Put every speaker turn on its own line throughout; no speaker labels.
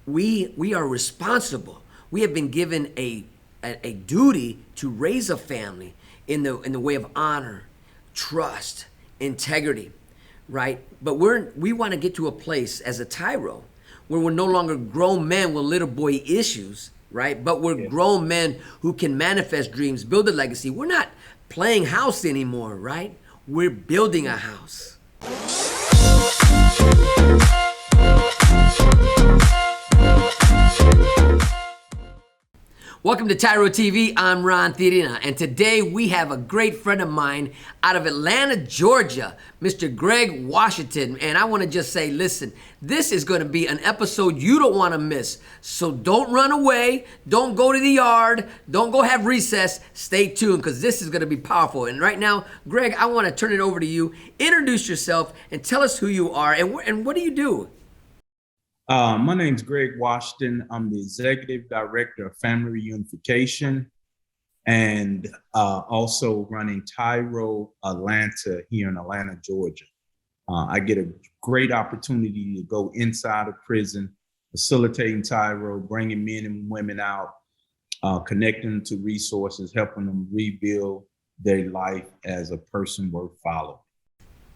we are responsible. We have been given a duty to raise a family in the way of honor, trust, integrity, right? But we want to get to a place as a TYRO where we're no longer grown men with little boy issues, right? But we're grown men who can manifest dreams, build a legacy. We're not playing house anymore, right? We're building a house. Welcome to TYRO TV. I'm Tijerina, and today we have a great friend of mine out of Atlanta, Georgia, Mr. Greg Washington. And I want to just say, listen, this is going to be an episode you don't want to miss. So don't run away. Don't go to the yard. Don't go have recess. Stay tuned because this is going to be powerful. And right now, Greg, I want to turn it over to you. Introduce yourself and tell us who you are and what do you do?
My name's Greg Washington. I'm the Executive Director of Family Reunification and also running TYRO Atlanta here in Atlanta, Georgia. I get a great opportunity to go inside of prison, facilitating TYRO, bringing men and women out, connecting them to resources, helping them rebuild their life as a person worth following.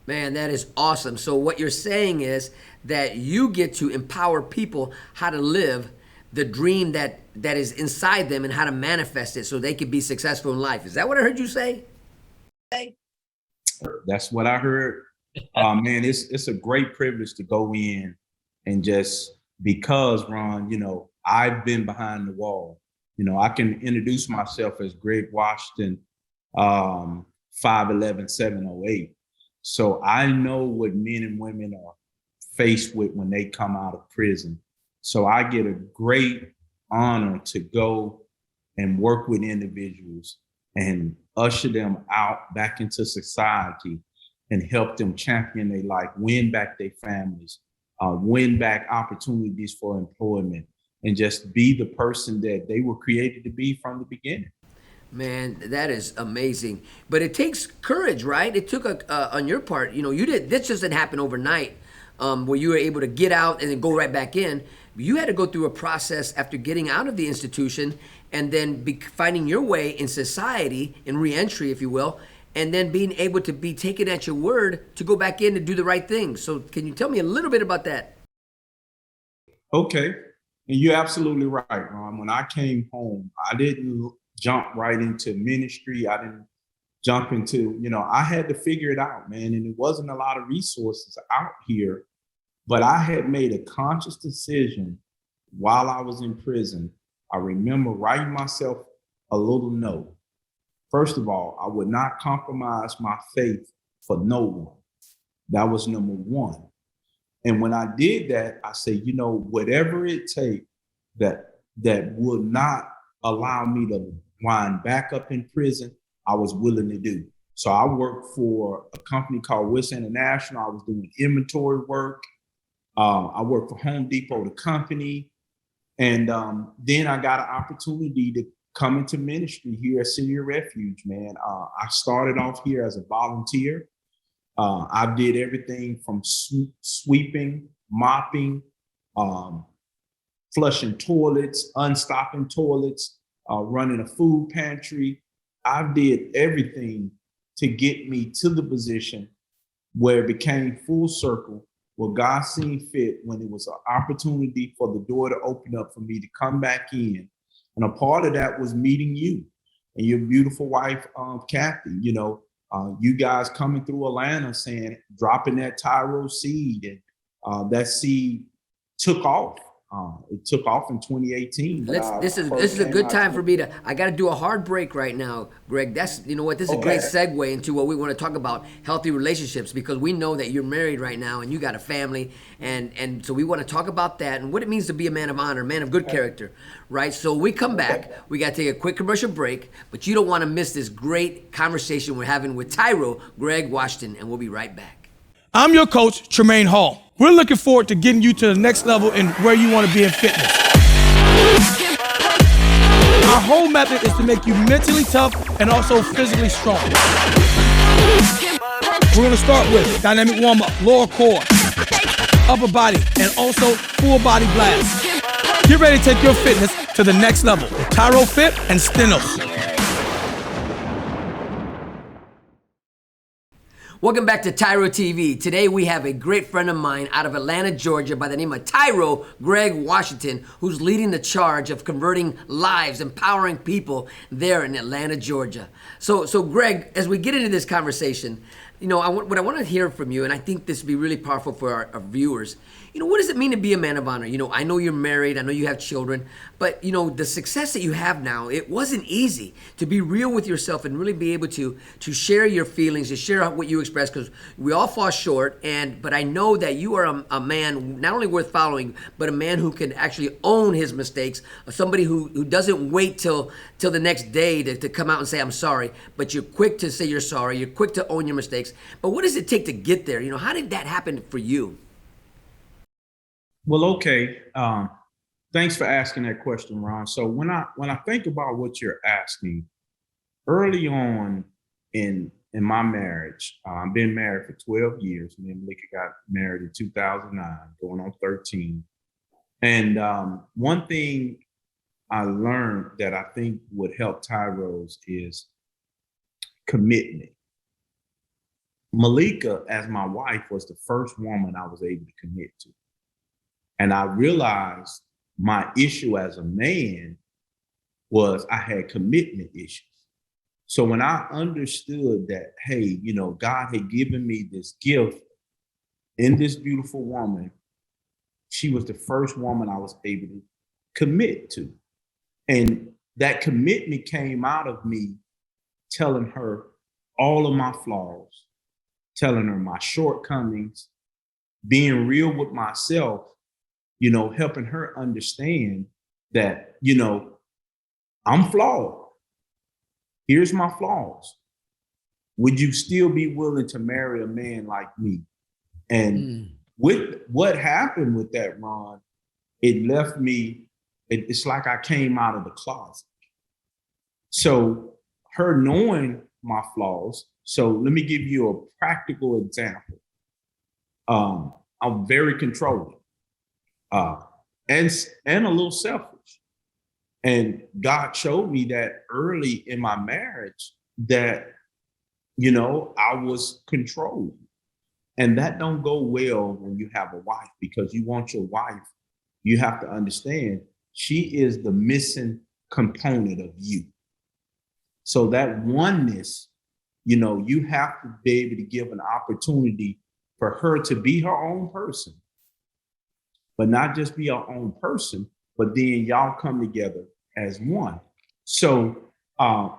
Man, that is awesome. So what you're saying is that you get to empower people how to live the dream that is inside them and how to manifest it so they can be successful in life. Is that what I heard you say?
That's what I heard. Man, it's a great privilege to go in and just because, Ron, I've been behind the wall. I can introduce myself as Greg Washington, 5'11", 708. So I know what men and women are faced with when they come out of prison. So I get a great honor to go and work with individuals and usher them out back into society and help them champion their life, win back their families, win back opportunities for employment, and just be the person that they were created to be from the beginning.
Man, that is amazing. But it takes courage, right? It took on your part, this just didn't happen overnight where you were able to get out and then go right back in. You had to go through a process after getting out of the institution and then finding your way in society, in reentry, if you will, and then being able to be taken at your word to go back in and do the right thing. So can you tell me a little bit about that?
Okay. And you're absolutely right, Ron. When I came home, I didn't jump right into ministry. I didn't jump into, I had to figure it out, man. And it wasn't a lot of resources out here, but I had made a conscious decision while I was in prison. I remember writing myself a little note. First of all, I would not compromise my faith for no one. That was number one. And when I did that, I said, whatever it takes that would not allow me to wind back up in prison, I was willing to do. So I worked for a company called Wiss International. I was doing inventory work. I worked for Home Depot, the company. And then I got an opportunity to come into ministry here at City of Refuge, man. I started off here as a volunteer. I did everything from sweeping, mopping, flushing toilets, unstopping toilets, running a food pantry. I did everything to get me to the position where it became full circle, where God seen fit when it was an opportunity for the door to open up for me to come back in. And a part of that was meeting you and your beautiful wife, Kathy. You guys coming through Atlanta dropping that TYRO seed, and that seed took off. It took off in 2018.
This is a good time for me I got to do a hard break right now, Greg. This is a great segue into what we want to talk about, healthy relationships, because we know that you're married right now and you got a family. And so we want to talk about that and what it means to be a man of honor, man of good character, right? So we come back, we got to take a quick commercial break, but you don't want to miss this great conversation we're having with TYRO, Greg Washington, and we'll be right back.
I'm your coach, Tremaine Hall. We're looking forward to getting you to the next level in where you want to be in fitness. Our whole method is to make you mentally tough and also physically strong. We're going to start with dynamic warm-up, lower core, upper body, and also full body blast. Get ready to take your fitness to the next level. TYRO Fit and Stenos.
Welcome back to TYRO TV. Today we have a great friend of mine out of Atlanta, Georgia by the name of TYRO, Greg Washington, who's leading the charge of converting lives, empowering people there in Atlanta, Georgia. So Greg, as we get into this conversation, you know, what I want to hear from you, and I think this would be really powerful for our viewers, you know, what does it mean to be a man of honor? You know, I know you're married, I know you have children, but, you know, the success that you have now, it wasn't easy to be real with yourself and really be able to share your feelings, to share what you express, because we all fall short, but I know that you are a man not only worth following, but a man who can actually own his mistakes, somebody who doesn't wait till the next day to come out and say, I'm sorry, but you're quick to say you're sorry, you're quick to own your mistakes. But what does it take to get there? You know, how did that happen for you?
Well, okay. Thanks for asking that question, Ron. So when I think about what you're asking, early on in my marriage, I've been married for 12 years. Me and Malika got married in 2009, going on 13. And one thing I learned that I think would help TYROs is commitment. Malika, as my wife, was the first woman I was able to commit to. And I realized my issue as a man was I had commitment issues. So when I understood that, hey, you know, God had given me this gift in this beautiful woman, she was the first woman I was able to commit to. And that commitment came out of me telling her all of my flaws, telling her my shortcomings, being real with myself, you know, helping her understand that, you know, I'm flawed. Here's my flaws. Would you still be willing to marry a man like me? And with what happened with that, Ron, it left me, it's like I came out of the closet. So her knowing my flaws, so let me give you a practical example. I'm very controlling. And a little selfish. And God showed me that early in my marriage that, you know, I was controlling. And that don't go well when you have a wife, because you want your wife, you have to understand she is the missing component of you. So that oneness, you know, you have to be able to give an opportunity for her to be her own person. But not just be our own person, but then y'all come together as one. So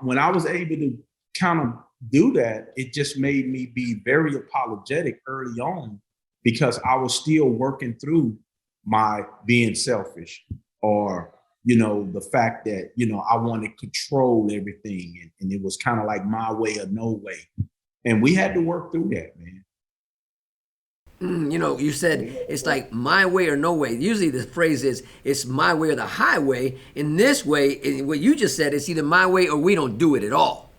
when I was able to kind of do that, it just made me be very apologetic early on, because I was still working through my being selfish, or, you know, the fact that, you know, I wanted to control everything, and it was kind of like my way or no way. And we had to work through that, man.
You know, you said it's like my way or no way. Usually the phrase is it's my way or the highway. In this way, what you just said, it's either my way or we don't do it at all.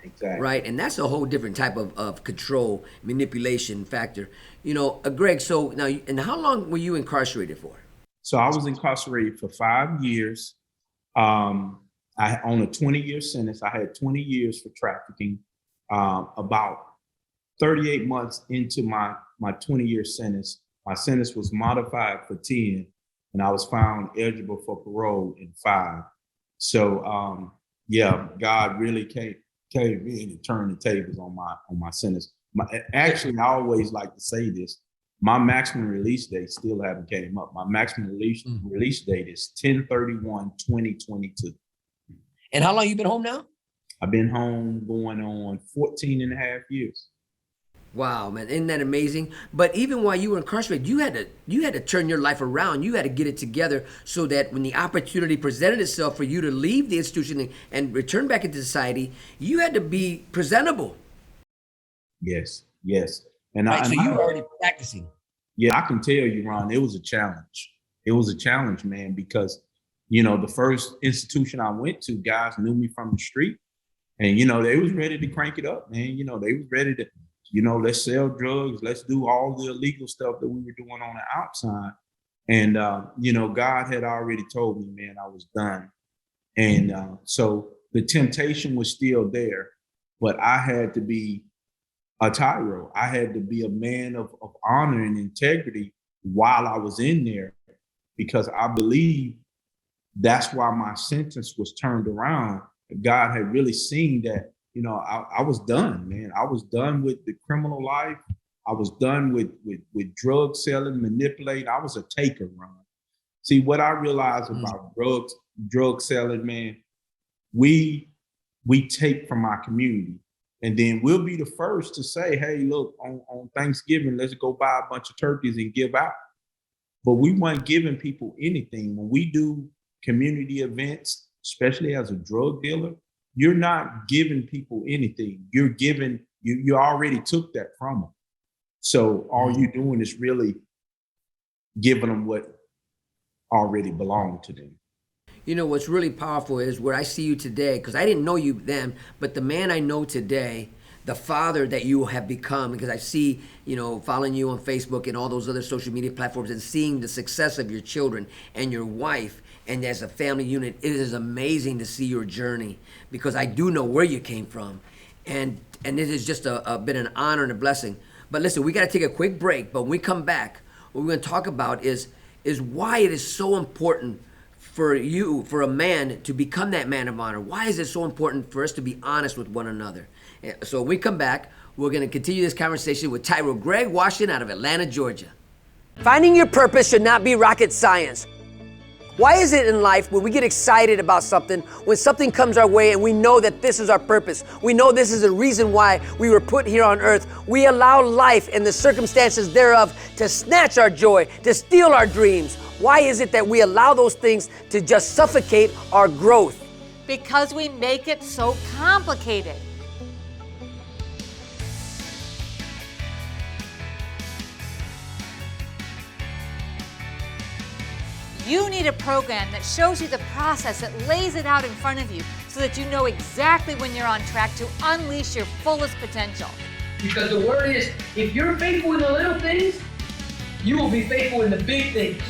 Exactly.
Right? And that's a whole different type of control, manipulation factor. You know, Greg, so now, and how long were you incarcerated for?
So I was incarcerated for 5 years. On a 20-year sentence. I had 20 years for trafficking. About 38 months into my 20-year sentence, my sentence was modified for 10, and I was found eligible for parole in 5. So yeah, God really came in and turned the tables on my sentence. Actually, I always like to say this: my maximum release date still haven't came up. My maximum release date is 10/31/2022.
And how long you been home now?
I've been home going on 14 and a half years.
Wow, man, isn't that amazing? But even while you were incarcerated, you had to turn your life around. You had to get it together so that when the opportunity presented itself for you to leave the institution and return back into society, you had to be presentable.
Yes. And
right, so you were already practicing.
Yeah, I can tell you, Ron, it was a challenge. It was a challenge, man, because, you know, the first institution I went to, guys knew me from the street, and, you know, they was ready to crank it up, man. You know, they was ready to, you know, let's sell drugs, let's do all the illegal stuff that we were doing on the outside. And, God had already told me, man, I was done. And so the temptation was still there, but I had to be a TYRO. I had to be a man of honor and integrity while I was in there, because I believe that's why my sentence was turned around. God had really seen that, I was done, man. I was done with the criminal life. I was done with drug selling, manipulating. I was a taker, Ron. See, what I realized about drug selling, man, we take from our community. And then we'll be the first to say, hey, look, on Thanksgiving, let's go buy a bunch of turkeys and give out. But we weren't giving people anything. When we do community events, especially as a drug dealer, you're not giving people anything. You're giving, you already took that from them. So all you're doing is really giving them what already belonged to them.
You know, what's really powerful is where I see you today, because I didn't know you then, but the man I know today, the father that you have become, because I see, following you on Facebook and all those other social media platforms and seeing the success of your children and your wife, and as a family unit, it is amazing to see your journey, because I do know where you came from. And it is just been an honor and a blessing. But listen, we got to take a quick break, but when we come back, what we're going to talk about is why it is so important for a man to become that man of honor. Why is it so important for us to be honest with one another? So when we come back, we're going to continue this conversation with TYRO Greg Washington out of Atlanta, Georgia. Finding your purpose should not be rocket science. Why is it in life when we get excited about something, when something comes our way and we know that this is our purpose, we know this is the reason why we were put here on earth, we allow life and the circumstances thereof to snatch our joy, to steal our dreams? Why is it that we allow those things to just suffocate our growth?
Because we make it so complicated. You need a program that shows you the process, that lays it out in front of you so that you know exactly when you're on track to unleash your fullest potential.
Because the word is, if you're faithful in the little things, you will be faithful in the big things.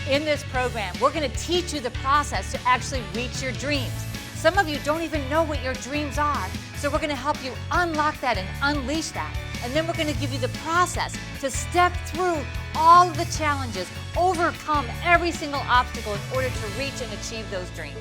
In this program, we're going to teach you the process to actually reach your dreams. Some of you don't even know what your dreams are, so we're going to help you unlock that and unleash that. And then we're going to give you the process to step through all of the challenges, overcome every single obstacle in order to reach and achieve those dreams.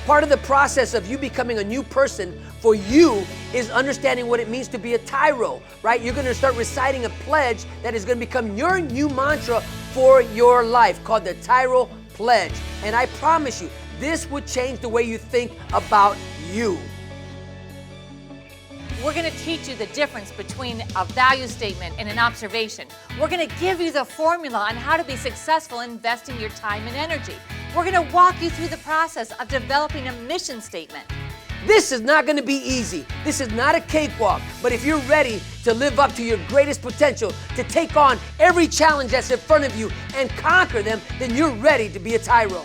Part of the process of you becoming a new person for you is understanding what it means to be a TYRO, right? You're going to start reciting a pledge that is going to become your new mantra for your life, called the TYRO Pledge. And I promise you, this would change the way you think about you.
We're going to teach you the difference between a value statement and an observation. We're going to give you the formula on how to be successful investing your time and energy. We're going to walk you through the process of developing a mission statement.
This is not going to be easy. This is not a cakewalk. But if you're ready to live up to your greatest potential, to take on every challenge that's in front of you and conquer them, then you're ready to be a TYRO.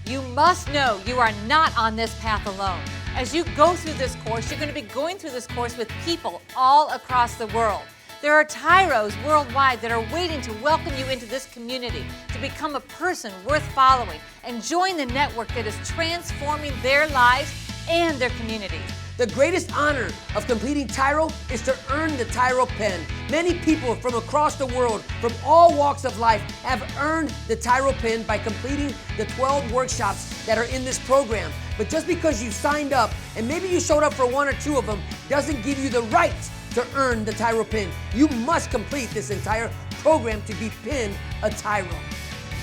You must know you are not on this path alone. As you go through this course, you're going to be going through this course with people all across the world. There are TYROs worldwide that are waiting to welcome you into this community, to become a person worth following and join the network that is transforming their lives and their communities.
The greatest honor of completing TYRO is to earn the TYRO pen. Many people from across the world, from all walks of life, have earned the TYRO pen by completing the 12 workshops that are in this program. But just because you signed up, and maybe you showed up for one or two of them, doesn't give you the right to earn the TYRO pen. You must complete this entire program to be pinned a TYRO.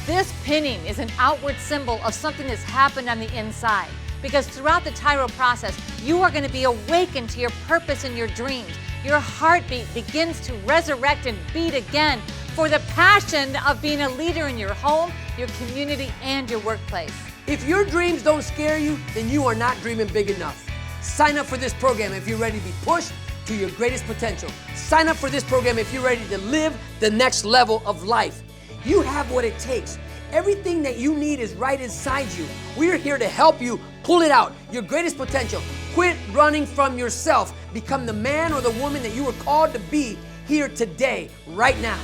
This pinning is an outward symbol of something that's happened on the inside. Because throughout the TYRO process, you are going to be awakened to your purpose and your dreams. Your heartbeat begins to resurrect and beat again for the passion of being a leader in your home, your community, and your workplace.
If your dreams don't scare you, then you are not dreaming big enough. Sign up for this program if you're ready to be pushed to your greatest potential. Sign up for this program if you're ready to live the next level of life. You have what it takes. Everything that you need is right inside you. We're here to help you pull it out, your greatest potential. Quit running from yourself. Become the man or the woman that you were called to be here today, right now.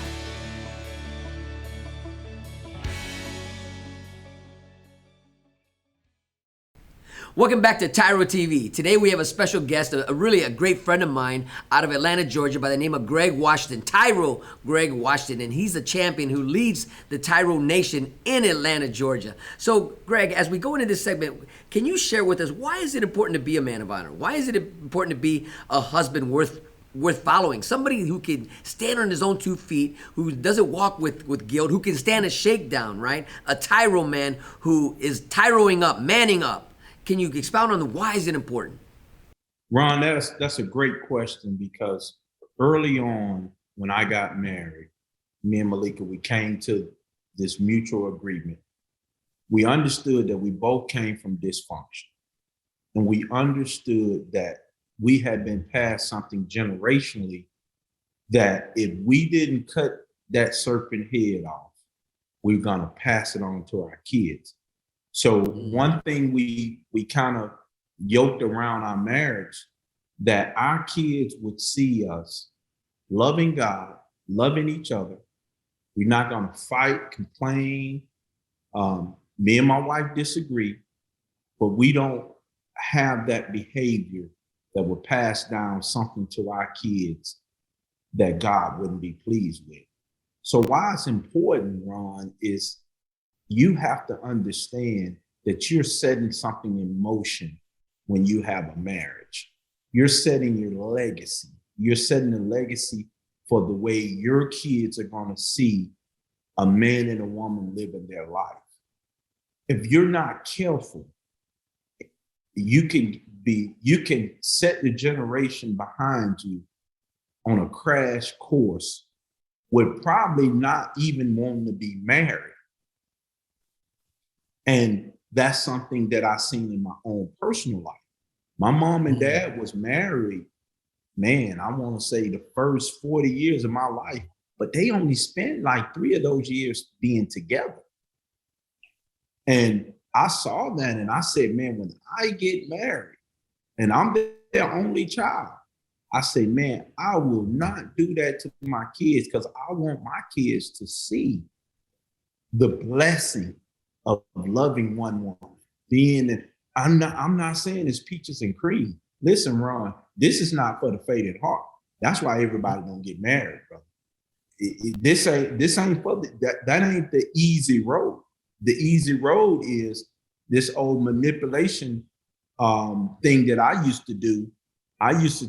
Welcome back to TYRO TV. Today we have a special guest, a great friend of mine out of Atlanta, Georgia, by the name of Greg Washington, TYRO Greg Washington, and he's the champion who leads the TYRO Nation in Atlanta, Georgia. So, Greg, as we go into this segment, can you share with us why is it important to be a man of honor? Why is it important to be a husband worth following? Somebody who can stand on his own 2 feet, who doesn't walk with guilt, who can stand a shakedown, right? A TYRO man who is tyroing up, manning up. Can you expound on the why is it important?
Ron, that's a great question, because early on when I got married, me and Malika, we came to this mutual agreement. We understood that we both came from dysfunction, and we understood that we had been passed something generationally that if we didn't cut that serpent head off, we're gonna pass it on to our kids. So one thing we kind of yoked around our marriage, that our kids would see us loving God, loving each other. We're not gonna fight, complain. Me and my wife disagree, but we don't have that behavior that would pass down something to our kids that God wouldn't be pleased with. So why it's important, Ron, is you have to understand that you're setting something in motion when you have a marriage. You're setting your legacy. You're setting a legacy for the way your kids are going to see a man and a woman living their life. If you're not careful, you can set the generation behind you on a crash course with probably not even wanting to be married. And that's something that I've seen in my own personal life. My mom and dad was married, man, I want to say the first 40 years of my life, but they only spent like 3 of those years being together. And I saw that and I said, man, when I get married and I'm their only child, I say, man, I will not do that to my kids, because I want my kids to see the blessing of loving one woman. I'm not saying it's peaches and cream. Listen, Ron, this is not for the faint at heart. That's why everybody don't get married, brother. This ain't for that ain't the easy road. The easy road is this old manipulation thing that I used to do. I used to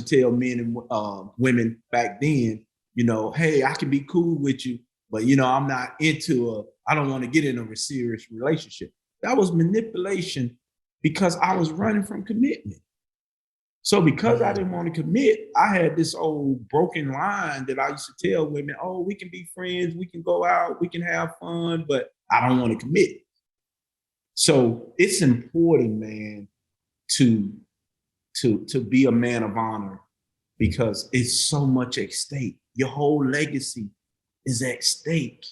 tell men and women back then, hey, I can be cool with you, but I'm not I don't want to get in a serious relationship. That was manipulation, because I was running from commitment. So because I didn't want to commit, I had this old broken line that I used to tell women, oh, we can be friends, we can go out, we can have fun, but I don't want to commit. So it's important, man, to be a man of honor, because it's so much at stake. Your whole legacy is at stake.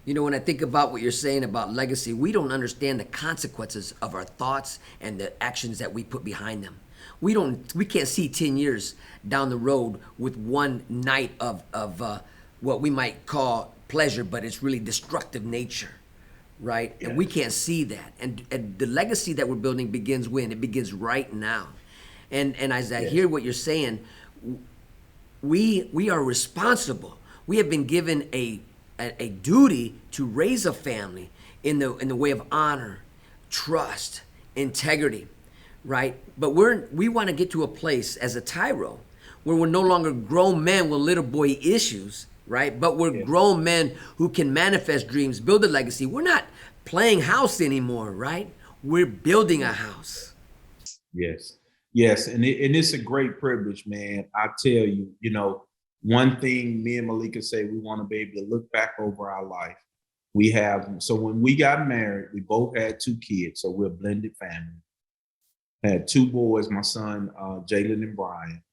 When I think about what you're saying about legacy, we don't understand the consequences of our thoughts and the actions that we put behind them. We can't see 10 years down the road with one night of what we might call pleasure, but it's really destructive nature, right? Yes. And we can't see that. And the legacy that we're building begins when? It begins right now. And as I hear what you're saying, we are responsible. We have been given a duty to raise a family in the way of honor, trust, integrity, right? But we want to get to a place as a TYRO where we're no longer grown men with little boy issues, right? But we're grown men who can manifest dreams, build a legacy. We're not playing house anymore, right? We're building a house.
Yes, and it's a great privilege, man. I tell you, one thing me and Malika say, we want to be able to look back over our life. So when we got married, we both had 2 kids, so we're a blended family. I had 2 boys, my son, Jalen and Brian.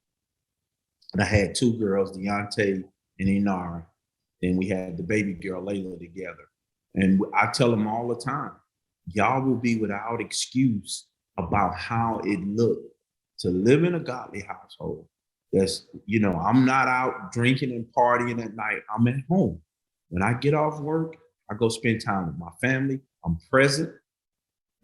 And I had 2 girls, Deontay and Inara. Then we had the baby girl, Layla, together. And I tell them all the time, y'all will be without excuse about how it looked to live in a godly household. That's, I'm not out drinking and partying at night. I'm at home. When I get off work, I go spend time with my family. I'm present.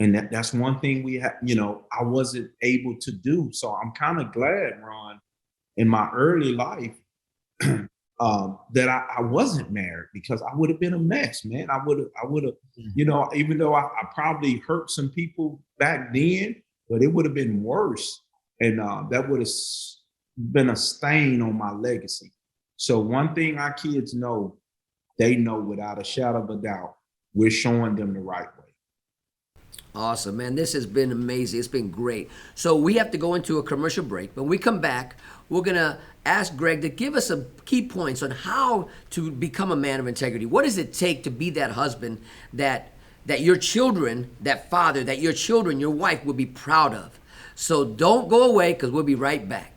And that's one thing we had, I wasn't able to do. So I'm kind of glad, Ron, in my early life, that I wasn't married, because I would have been a mess, man. I would have, even though I probably hurt some people back then, but it would have been worse. And that would have been a stain on my legacy. So one thing our kids know, they know without a shadow of a doubt, we're showing them the right way.
Awesome, man. This has been amazing. It's been great. So we have to go into a commercial break. When we come back, we're going to ask Greg to give us some key points on how to become a man of integrity. What does it take to be that husband that your children, that father, that your children, your wife will be proud of? So don't go away, because we'll be right back.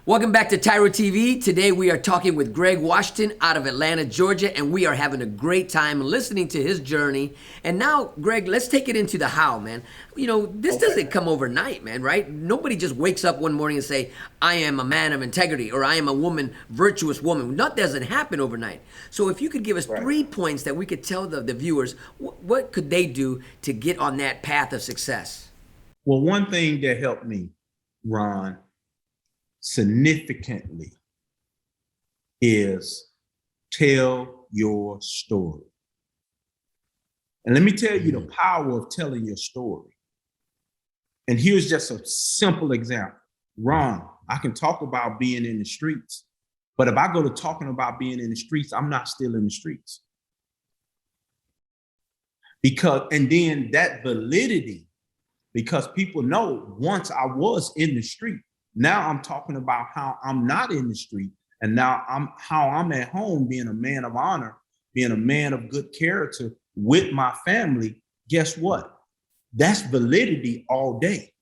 Welcome back to TYRO TV. Today we are talking with Greg Washington out of Atlanta, Georgia, and we are having a great time listening to his journey. And now, Greg, let's take it into the how, man. This doesn't come overnight, man, right? Nobody just wakes up one morning and say, I am a man of integrity, or I am a virtuous woman. That doesn't happen overnight. So if you could give us 3 points that we could tell the viewers, what could they do to get on that path of success?
Well, one thing that helped me, Ron, significantly, is tell your story. And let me tell you the power of telling your story. And here's just a simple example. Ron, I can talk about being in the streets, but if I go to talking about being in the streets, I'm not still in the streets. And then that validity, because people know once I was in the street. Now I'm talking about how I'm not in the street, and now how I'm at home, being a man of honor, being a man of good character with my family. Guess what? That's validity all day.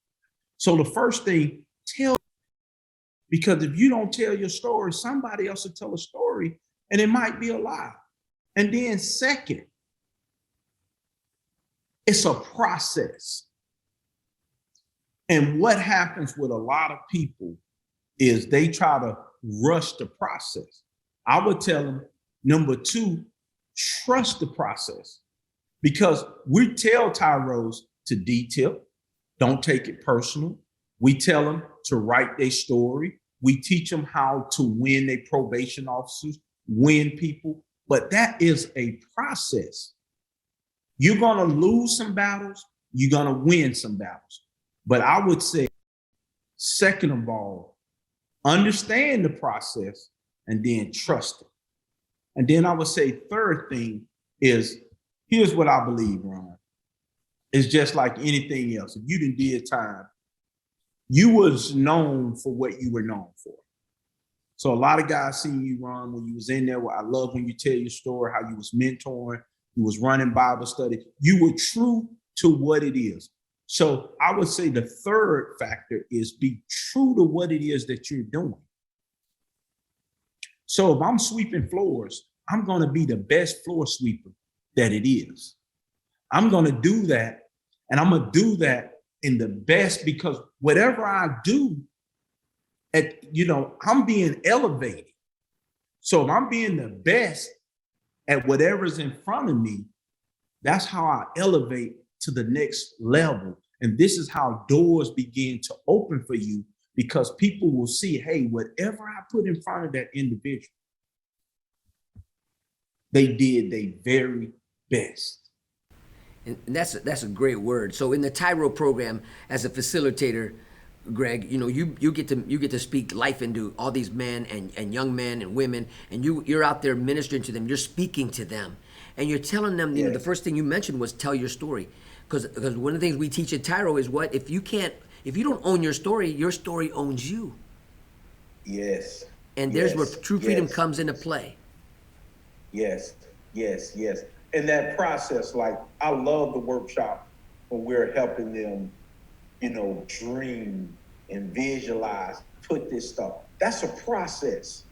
So the first thing, because if you don't tell your story, somebody else will tell a story, and it might be a lie. And then second, it's a process. And what happens with a lot of people is they try to rush the process. I would tell them, number 2, trust the process, because we tell TYROs to detail, don't take it personal. We tell them to write their story. We teach them how to win their probation officers, win people, but that is a process. You're gonna lose some battles, you're gonna win some battles. But I would say, second of all, understand the process and then trust it. And then I would say third thing is, here's what I believe, Ron. It's just like anything else. If you did time, you was known for what you were known for. So a lot of guys seen you, Ron, when you was in there. I love when you tell your story, how you was mentoring, you was running Bible study. You were true to what it is. So I would say the third factor is be true to what it is that you're doing. So if I'm sweeping floors, I'm going to be the best floor sweeper that it is. I'm going to do that, and I'm going to do that in the best, because whatever I do, I'm being elevated. So if I'm being the best at whatever's in front of me, that's how I elevate to the next level. And this is how doors begin to open for you, because people will see, hey, whatever I put in front of that individual, they did their very best.
And that's a great word. So in the TYRO program, as a facilitator, Greg, you know, you get to speak life into all these men and young men and women, and you're out there ministering to them. You're speaking to them, and you're telling them. You know, the first thing you mentioned was tell your story, because one of the things we teach at TYRO is what if you don't own your story owns you.
Yes.
And there's where true freedom comes into play.
Yes. And that process, like I love the workshop when we're helping them, you know, dream and visualize, put this stuff. That's a process.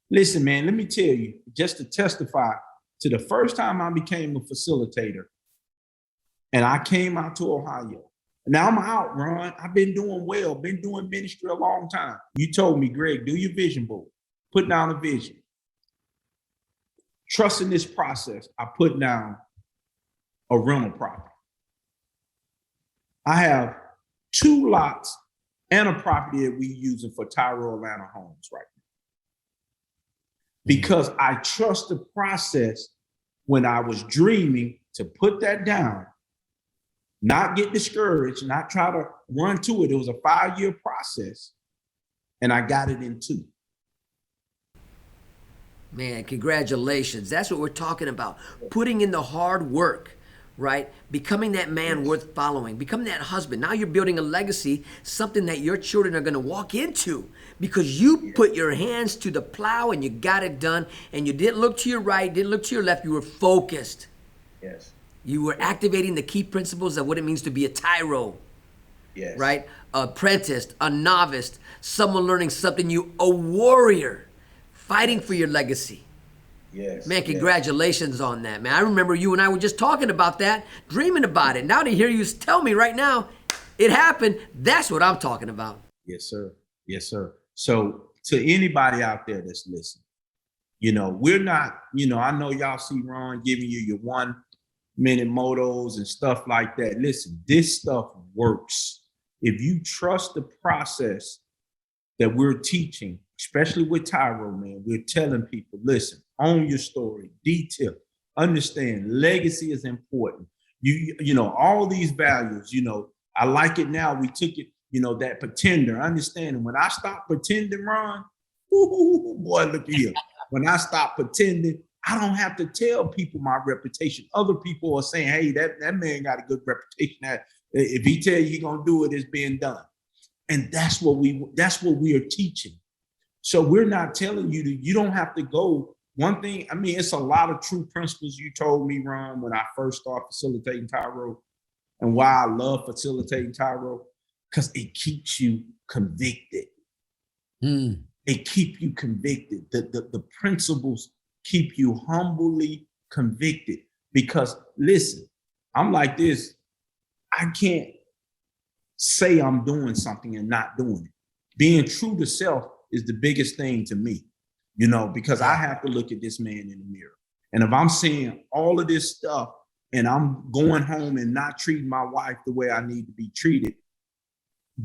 Listen, man, let me tell you, just to testify to the first time I became a facilitator and I came out to Ohio. Now I'm out, Ron. I've been doing well, been doing ministry a long time. You told me, Greg, do your vision board, put down a vision. Trust in this process, I put down a rental property. I have 2 lots and a property that we're using for TYRO Atlanta homes right now. Because I trust the process when I was dreaming to put that down, not get discouraged, not try to run to it. It was a 5-year process and I got it in 2.
Man, congratulations. That's what we're talking about. Putting in the hard work, right? Becoming that man worth following, becoming that husband. Now you're building a legacy, something that your children are going to walk into because you put your hands to the plow and you got it done. And you didn't look to your right, didn't look to your left. You were focused.
Yes.
You were activating the key principles of what it means to be a TYRO.
Yes.
Right? Apprentice, a novice, someone learning something new, a warrior. Fighting for your legacy.
Yes.
Man, congratulations on that, man. I remember you and I were just talking about that, dreaming about it. Now to hear you tell me right now, it happened. That's what I'm talking about.
Yes, sir. Yes, sir. So to anybody out there that's listening, you know, we're not, you know, I know y'all see Ron giving you your 1-minute motos and stuff like that. Listen, this stuff works. If you trust the process that we're teaching, especially with TYRO, man, we're telling people, listen, own your story, detail, understand, legacy is important. You know, all these values, you know, I like it now. We took it, you know, that pretender, understanding. When I stop pretending, Ron, boy, look here. When I stop pretending, I don't have to tell people my reputation. Other people are saying, hey, that man got a good reputation. That if he tell you he's gonna do it, it's being done. And that's what we are teaching. So we're not telling you you don't have to go. One thing, I mean, it's a lot of true principles you told me, Ron, when I first started facilitating TYRO, and why I love facilitating TYRO, because it keeps you convicted. It keeps you convicted. The principles keep you humbly convicted. Because listen, I'm like this, I can't say I'm doing something and not doing it. Being true to self is the biggest thing to me, you know, because I have to look at this man in the mirror. And if I'm seeing all of this stuff and I'm going home and not treating my wife the way I need to be treated,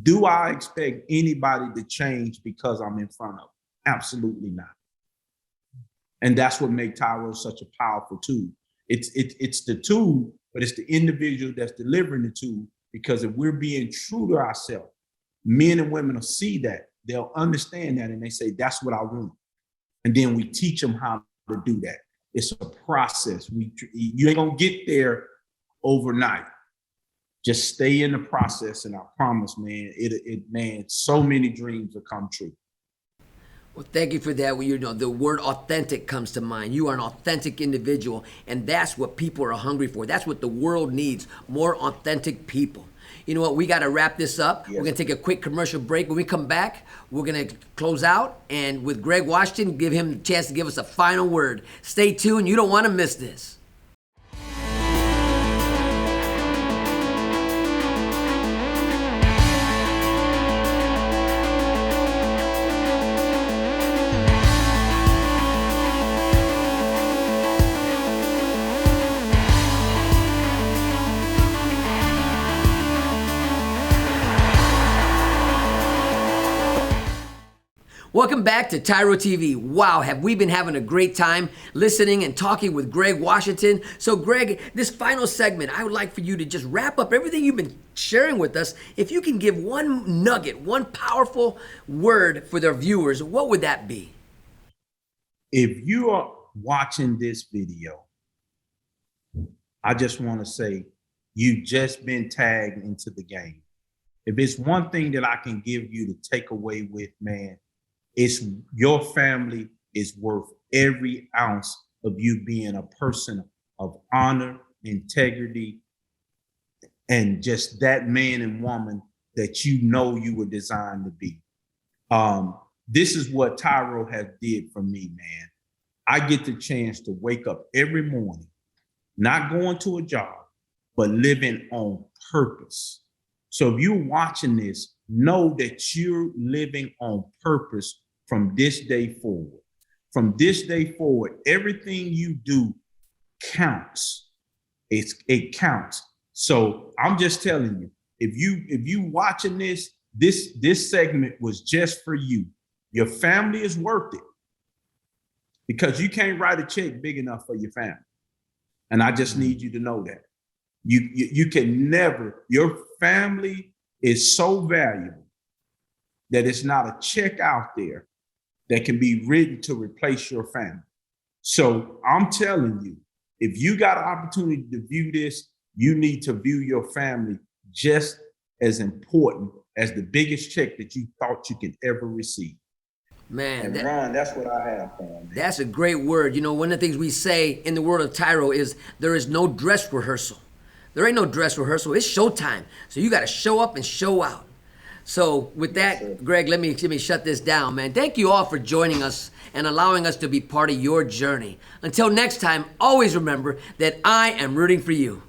do I expect anybody to change because I'm in front of them? Absolutely not. And that's what makes TYRO such a powerful tool. It's the tool, but it's the individual that's delivering the tool. Because if we're being true to ourselves, men and women will see that, they'll understand that, and they say, that's what I want. And then we teach them how to do that. It's a process. You ain't gonna get there overnight. Just stay in the process, and I promise, man, man, so many dreams will come true.
Well, thank you for that. Well, you know, the word authentic comes to mind. You are an authentic individual, and that's what people are hungry for. That's what the world needs, more authentic people. You know what? We got to wrap this up. Yes. We're going to take a quick commercial break. When we come back, we're going to close out, and with Greg Washington, give him a chance to give us a final word. Stay tuned. You don't want to miss this. Welcome back to TYRO TV. Wow, have we been having a great time listening and talking with Greg Washington. So Greg, this final segment, I would like for you to just wrap up everything you've been sharing with us. If you can give one nugget, one powerful word for their viewers, what would that be?
If you are watching this video, I just want to say you just been tagged into the game. If it's one thing that I can give you to take away with, man, it's your family is worth every ounce of you being a person of honor, integrity, and just that man and woman that you know you were designed to be. This is what TYRO has did for me, man. I get the chance to wake up every morning, not going to a job, but living on purpose. So if you're watching this, know that you're living on purpose from this day forward. From this day forward, everything you do counts. It counts. So I'm just telling you, if you watching this segment was just for you. Your family is worth it because you can't write a check big enough for your family. And I just need you to know that. You can never, your family is so valuable that it's not a check out there that can be written to replace your family. So I'm telling you, if you got an opportunity to view this, you need to view your family just as important as the biggest check that you thought you could ever receive.
Man,
And Ron, that's what I have for him.
that's a great word. You know, one of the things we say in the world of TYRO is there is no dress rehearsal. There ain't no dress rehearsal. It's showtime. So you got to show up and show out. So with that, Greg, let me shut this down, man. Thank you all for joining us and allowing us to be part of your journey. Until next time, always remember that I am rooting for you.